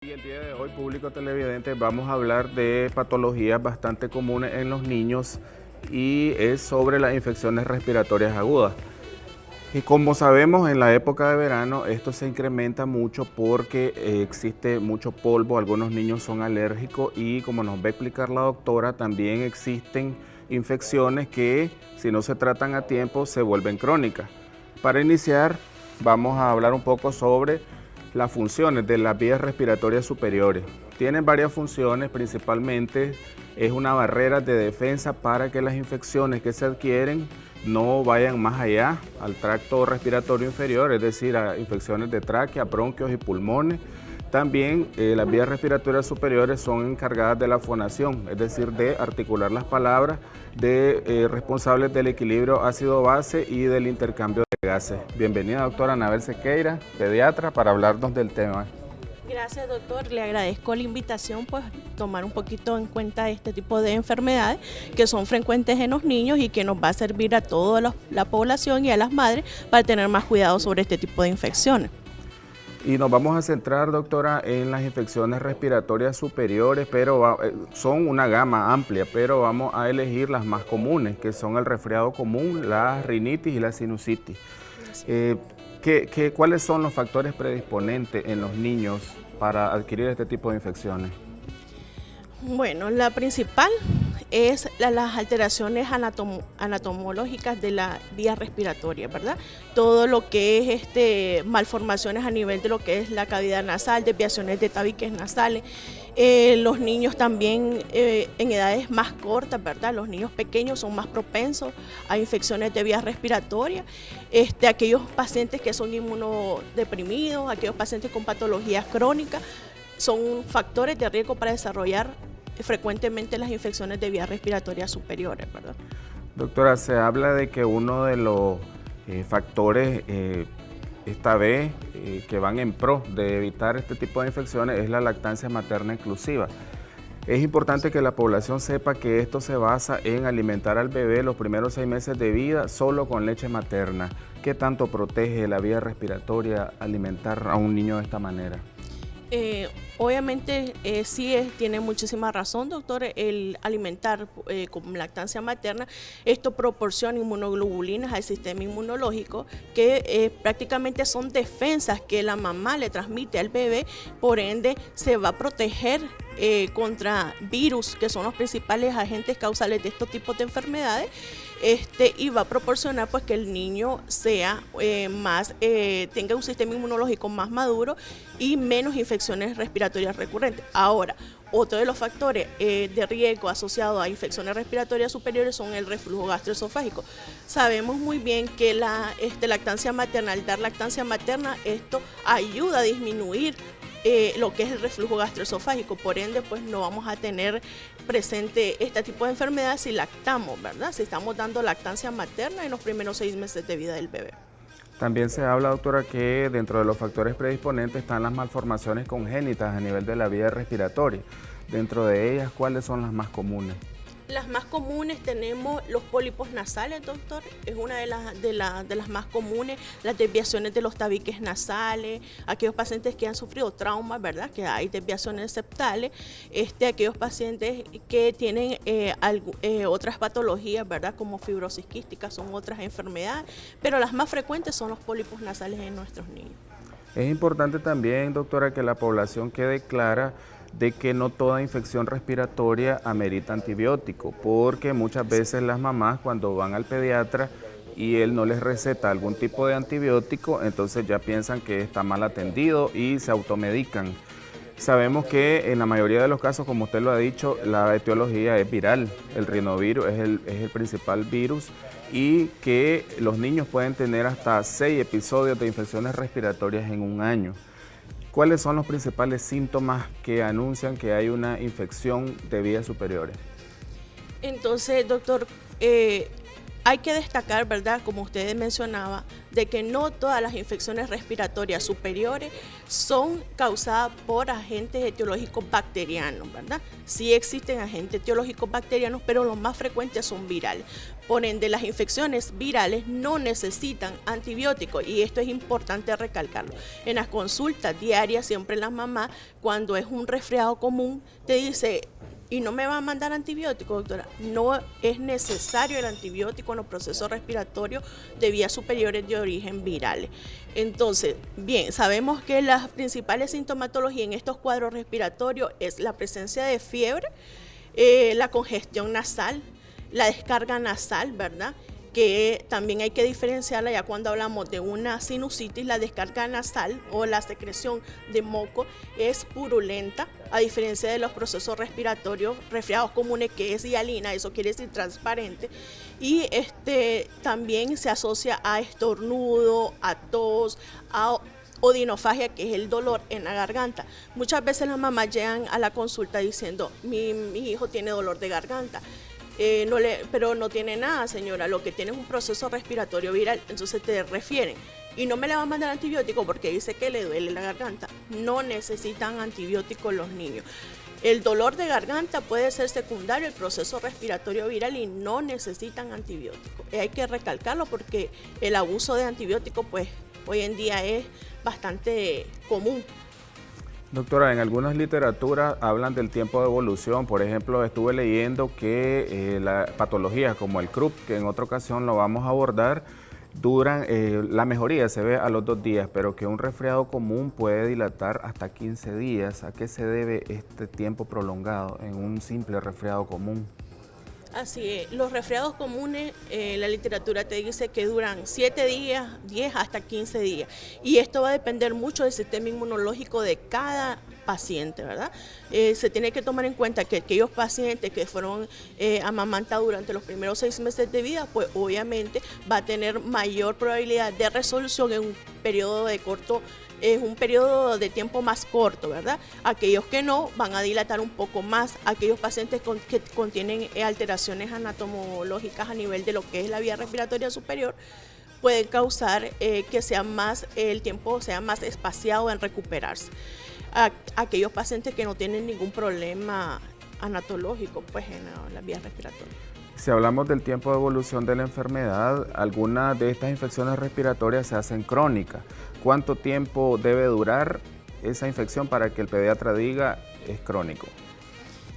Y el día de hoy, público televidente, vamos a hablar de patologías bastante comunes en los niños y es sobre las infecciones respiratorias agudas. Y como sabemos, en la época de verano esto se incrementa mucho porque existe mucho polvo, algunos niños son alérgicos y como nos va a explicar la doctora, también existen infecciones que si no se tratan a tiempo se vuelven crónicas. Para iniciar, vamos a hablar un poco sobre las funciones de las vías respiratorias superiores. Tienen varias funciones, principalmente es una barrera de defensa para que las infecciones que se adquieren no vayan más allá al tracto respiratorio inferior, es decir, a infecciones de tráquea, bronquios y pulmones. También las vías respiratorias superiores son encargadas de la fonación, es decir, de articular las palabras, responsables del equilibrio ácido-base y del intercambio de gases. Bienvenida, doctora Anabel Sequeira, pediatra, para hablarnos del tema. Gracias, doctor. Le agradezco la invitación, pues tomar un poquito en cuenta este tipo de enfermedades que son frecuentes en los niños y que nos va a servir a toda la población y a las madres para tener más cuidado sobre este tipo de infecciones. Y nos vamos a centrar, doctora, en las infecciones respiratorias superiores, pero son una gama amplia, pero vamos a elegir las más comunes, que son el resfriado común, la rinitis y la sinusitis. ¿Cuáles son los factores predisponentes en los niños para adquirir este tipo de infecciones? Bueno, la principal es las alteraciones anatomológicas de la vía respiratoria, ¿verdad? Todo lo que es malformaciones a nivel de lo que es la cavidad nasal, desviaciones de tabiques nasales. Los niños también en edades más cortas, ¿verdad? Los niños pequeños son más propensos a infecciones de vías respiratorias. Aquellos pacientes que son inmunodeprimidos, aquellos pacientes con patologías crónicas, son factores de riesgo para desarrollar frecuentemente las infecciones de vías respiratorias superiores, ¿verdad? Doctora, se habla de que uno de los factores esta vez que van en pro de evitar este tipo de infecciones es la lactancia materna exclusiva. Es importante que la población sepa que esto se basa en alimentar al bebé los primeros 6 meses de vida solo con leche materna. ¿Qué tanto protege la vía respiratoria alimentar a un niño de esta manera? Obviamente tiene muchísima razón, doctor, el alimentar con lactancia materna, esto proporciona inmunoglobulinas al sistema inmunológico que prácticamente son defensas que la mamá le transmite al bebé, por ende se va a proteger contra virus, que son los principales agentes causales de estos tipos de enfermedades, y va a proporcionar pues que el niño sea tenga un sistema inmunológico más maduro y menos infecciones respiratorias recurrentes. Ahora, otro de los factores de riesgo asociados a infecciones respiratorias superiores son el reflujo gastroesofágico. Sabemos muy bien que lactancia materna, al dar lactancia materna, esto ayuda a disminuir lo que es el reflujo gastroesofágico, por ende pues no vamos a tener presente este tipo de enfermedades si lactamos, ¿verdad? Si estamos dando lactancia materna en los primeros 6 meses de vida del bebé. También se habla, doctora, que dentro de los factores predisponentes están las malformaciones congénitas a nivel de la vía respiratoria. Dentro de ellas, ¿cuáles son las más comunes? Las más comunes tenemos los pólipos nasales, doctor, es una de las más comunes, las desviaciones de los tabiques nasales, aquellos pacientes que han sufrido traumas, ¿verdad? Que hay desviaciones septales, aquellos pacientes que tienen otras patologías, ¿verdad? Como fibrosis quística, son otras enfermedades, pero las más frecuentes son los pólipos nasales en nuestros niños. Es importante también, doctora, que la población quede clara de que no toda infección respiratoria amerita antibiótico, porque muchas veces las mamás cuando van al pediatra y él no les receta algún tipo de antibiótico, entonces ya piensan que está mal atendido y se automedican. Sabemos que en la mayoría de los casos, como usted lo ha dicho, la etiología es viral, el rinovirus es el principal virus y que los niños pueden tener hasta 6 episodios de infecciones respiratorias en un año. ¿Cuáles son los principales síntomas que anuncian que hay una infección de vías superiores? Entonces, doctor, Hay que destacar, ¿verdad?, como usted mencionaba, de que no todas las infecciones respiratorias superiores son causadas por agentes etiológicos bacterianos, ¿verdad? Sí existen agentes etiológicos bacterianos, pero los más frecuentes son virales. Por ende, las infecciones virales no necesitan antibióticos y esto es importante recalcarlo. En las consultas diarias, siempre las mamás, cuando es un resfriado común, te dice: ¿y no me va a mandar antibiótico, doctora? No es necesario el antibiótico en los procesos respiratorios de vías superiores de origen virales. Entonces, bien, sabemos que las principales sintomatologías en estos cuadros respiratorios es la presencia de fiebre, la congestión nasal, la descarga nasal, ¿verdad?, que también hay que diferenciarla ya cuando hablamos de una sinusitis. La descarga nasal o la secreción de moco es purulenta, a diferencia de los procesos respiratorios, resfriados comunes, que es hialina, eso quiere decir transparente, y también se asocia a estornudo, a tos, a odinofagia, que es el dolor en la garganta. Muchas veces las mamás llegan a la consulta diciendo: mi hijo tiene dolor de garganta. Pero no tiene nada, señora, lo que tiene es un proceso respiratorio viral. Entonces te refieren: y no me le va a mandar antibiótico porque dice que le duele la garganta. No necesitan antibióticos los niños. El dolor de garganta puede ser secundario al proceso respiratorio viral y no necesitan antibióticos. Hay que recalcarlo porque el abuso de antibióticos, pues, hoy en día es bastante común. Doctora, en algunas literaturas hablan del tiempo de evolución. Por ejemplo, estuve leyendo que las patologías como el Krupp, que en otra ocasión lo vamos a abordar, duran, la mejoría se ve a los 2 días, pero que un resfriado común puede dilatar hasta 15 días. ¿A qué se debe este tiempo prolongado en un simple resfriado común? Así es, los resfriados comunes, la literatura te dice que duran 7 días, 10 hasta 15 días. Y esto va a depender mucho del sistema inmunológico de cada paciente, ¿verdad? Se tiene que tomar en cuenta que aquellos pacientes que fueron amamantados durante los primeros 6 meses de vida, pues obviamente va a tener mayor probabilidad de resolución en un periodo de tiempo más corto, ¿verdad? Aquellos que no van a dilatar un poco más. Aquellos pacientes que contienen alteraciones anatomológicas a nivel de lo que es la vía respiratoria superior pueden causar que el tiempo sea más espaciado en recuperarse. Aquellos pacientes que no tienen ningún problema anatológico, pues, en la vía respiratoria. Si hablamos del tiempo de evolución de la enfermedad, algunas de estas infecciones respiratorias se hacen crónicas. ¿Cuánto tiempo debe durar esa infección para que el pediatra diga es crónico?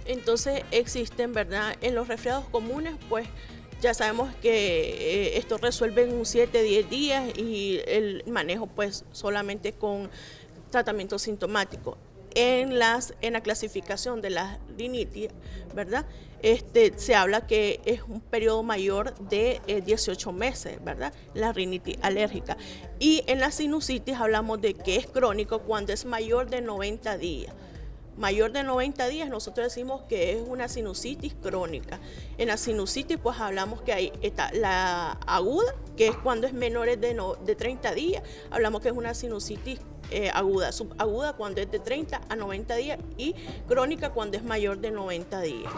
Entonces existen, ¿verdad? En los resfriados comunes, pues ya sabemos que esto resuelve en un 7-10 días y el manejo pues solamente con tratamiento sintomático. En la clasificación de la rinitis, ¿verdad? Se habla que es un periodo mayor de 18 meses, ¿verdad? La rinitis alérgica. Y en la sinusitis hablamos de que es crónico cuando es mayor de 90 días. Mayor de 90 días nosotros decimos que es una sinusitis crónica. En la sinusitis pues hablamos que hay la aguda, que es cuando es menores de 30 días. Hablamos que es una sinusitis aguda, subaguda cuando es de 30 a 90 días y crónica cuando es mayor de 90 días.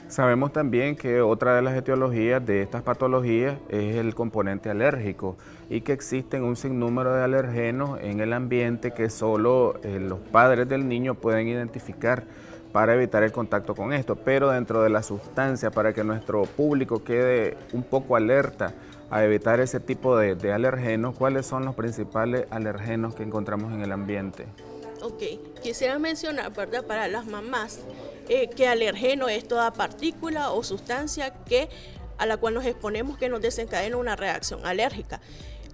Sabemos también que otra de las etiologías de estas patologías es el componente alérgico y que existen un sinnúmero de alergenos en el ambiente que solo los padres del niño pueden identificar para evitar el contacto con esto. Pero dentro de la sustancia, para que nuestro público quede un poco alerta a evitar ese tipo de alergenos, ¿cuáles son los principales alergenos que encontramos en el ambiente? Ok, quisiera mencionar, ¿verdad?, para las mamás, que alergeno es toda partícula o sustancia a la cual nos exponemos que nos desencadena una reacción alérgica.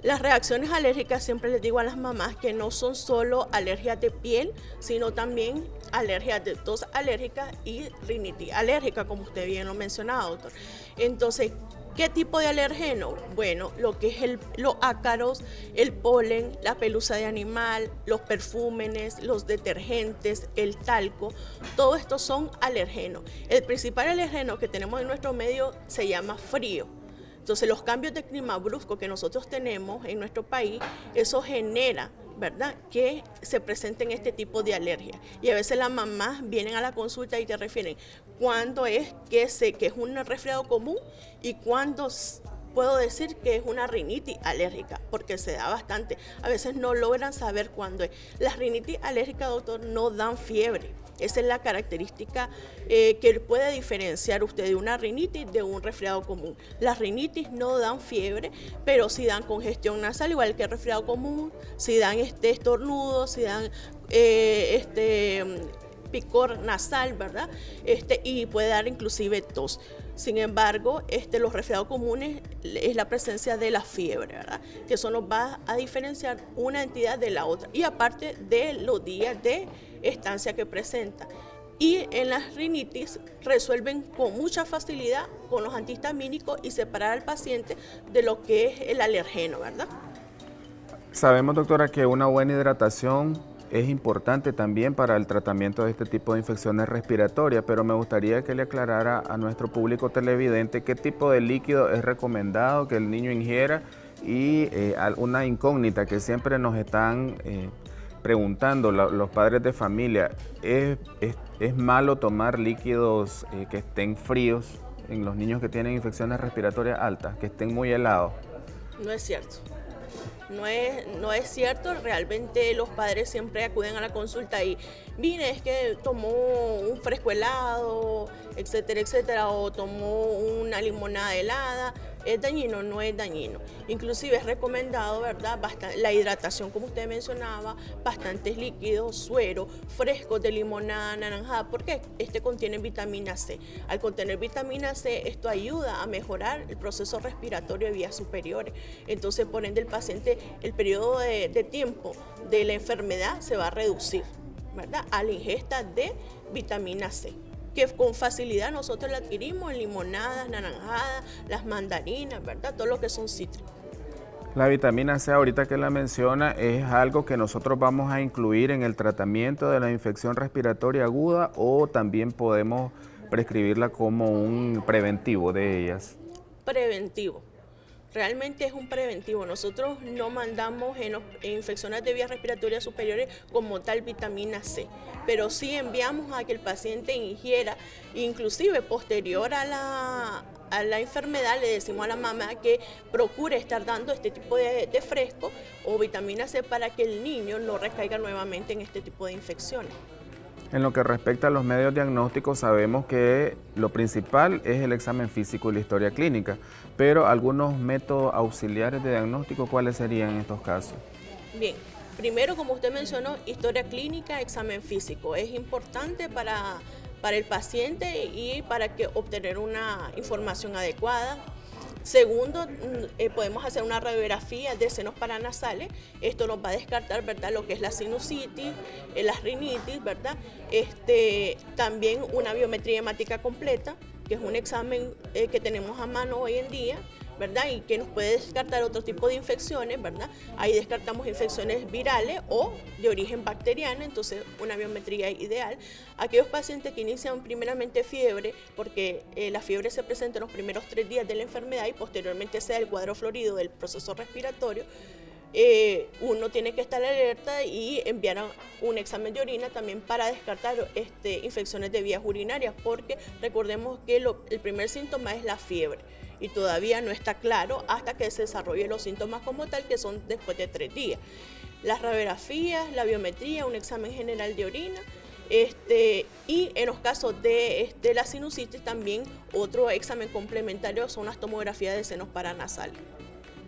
Las reacciones alérgicas, siempre les digo a las mamás que no son solo alergias de piel, sino también alergias de tos alérgica y rinitis alérgica, como usted bien lo mencionaba, doctor. Entonces, ¿qué tipo de alergeno? Bueno, lo que es los ácaros, el polen, la pelusa de animal, los perfúmenes, los detergentes, el talco, todo esto son alergenos. El principal alergeno que tenemos en nuestro medio se llama frío. Entonces, los cambios de clima brusco que nosotros tenemos en nuestro país, eso genera, ¿verdad?, que se presenten este tipo de alergia. Y a veces las mamás vienen a la consulta y te refieren cuándo es que es un resfriado común y cuándo puedo decir que es una rinitis alérgica, porque se da bastante. A veces no logran saber cuándo es. Las rinitis alérgicas, doctor, no dan fiebre. Esa es la característica que puede diferenciar usted de una rinitis de un resfriado común. Las rinitis no dan fiebre, pero sí dan congestión nasal, igual que el resfriado común, sí dan estornudos, sí dan picor nasal, ¿verdad? Y puede dar inclusive tos. Sin embargo, los resfriados comunes es la presencia de la fiebre, ¿verdad? Que eso nos va a diferenciar una entidad de la otra. Y aparte de los días de estancia que presenta. Y en las rinitis resuelven con mucha facilidad con los antihistamínicos y separar al paciente de lo que es el alergeno, ¿verdad? Sabemos, doctora, que una buena hidratación es importante también para el tratamiento de este tipo de infecciones respiratorias, pero me gustaría que le aclarara a nuestro público televidente qué tipo de líquido es recomendado que el niño ingiera y una incógnita que siempre nos están preguntando los padres de familia, ¿es malo tomar líquidos que estén fríos en los niños que tienen infecciones respiratorias altas, que estén muy helados? No es cierto. No es cierto, realmente los padres siempre acuden a la consulta y vine, es que tomó un fresco helado, etcétera, etcétera, o tomó una limonada helada. ¿Es dañino? No es dañino. Inclusive es recomendado, ¿verdad? La hidratación, como usted mencionaba, bastantes líquidos, suero, frescos de limonada, naranjada, porque contiene vitamina C. Al contener vitamina C, esto ayuda a mejorar el proceso respiratorio de vías superiores. Entonces, por ende, el paciente, el periodo de tiempo de la enfermedad se va a reducir, ¿verdad? A la ingesta de vitamina C, que con facilidad nosotros la adquirimos en limonadas, naranjadas, las mandarinas, ¿verdad? Todo lo que son cítricos. La vitamina C, ahorita que la menciona, es algo que nosotros vamos a incluir en el tratamiento de la infección respiratoria aguda o también podemos prescribirla como un preventivo de ellas. Preventivo. Realmente es un preventivo. Nosotros no mandamos en infecciones de vías respiratorias superiores como tal vitamina C, pero sí enviamos a que el paciente ingiera, inclusive posterior a la enfermedad, le decimos a la mamá que procure estar dando este tipo de fresco o vitamina C para que el niño no recaiga nuevamente en este tipo de infecciones. En lo que respecta a los medios diagnósticos, sabemos que lo principal es el examen físico y la historia clínica, pero algunos métodos auxiliares de diagnóstico, ¿cuáles serían en estos casos? Bien, primero, como usted mencionó, historia clínica, examen físico. Es importante para el paciente y para que obtener una información adecuada. Segundo, podemos hacer una radiografía de senos paranasales. Esto nos va a descartar, ¿verdad?, lo que es la sinusitis, las rinitis, ¿verdad? También una biometría hemática completa, que es un examen que tenemos a mano hoy en día, ¿verdad? Y que nos puede descartar otro tipo de infecciones, ¿verdad? Ahí descartamos infecciones virales o de origen bacteriano, entonces una biometría ideal. Aquellos pacientes que inician primeramente fiebre, porque la fiebre se presenta en los primeros 3 días de la enfermedad y posteriormente se da el cuadro florido del proceso respiratorio, uno tiene que estar alerta y enviar un examen de orina también para descartar infecciones de vías urinarias, porque recordemos que el primer síntoma es la fiebre y todavía no está claro hasta que se desarrollen los síntomas como tal, que son después de 3 días. Las radiografías, la biometría, un examen general de orina, y en los casos de la sinusitis también otro examen complementario son las tomografías de senos paranasales.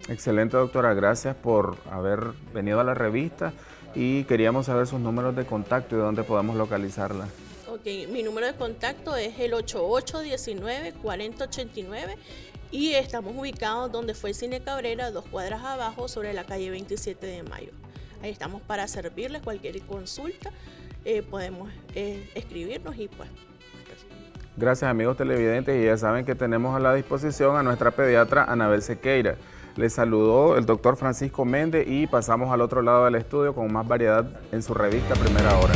Excelente, doctora, gracias por haber venido a la revista y queríamos saber sus números de contacto y dónde podemos localizarla. Ok, mi número de contacto es el 8819-4089 y estamos ubicados donde fue el Cine Cabrera, 2 cuadras abajo, sobre la calle 27 de Mayo. Ahí estamos para servirles cualquier consulta, podemos escribirnos y pues... Gracias, amigos televidentes, y ya saben que tenemos a la disposición a nuestra pediatra Anabel Sequeira. Les saludó el doctor Francisco Méndez y pasamos al otro lado del estudio con más variedad en su revista Primera Hora.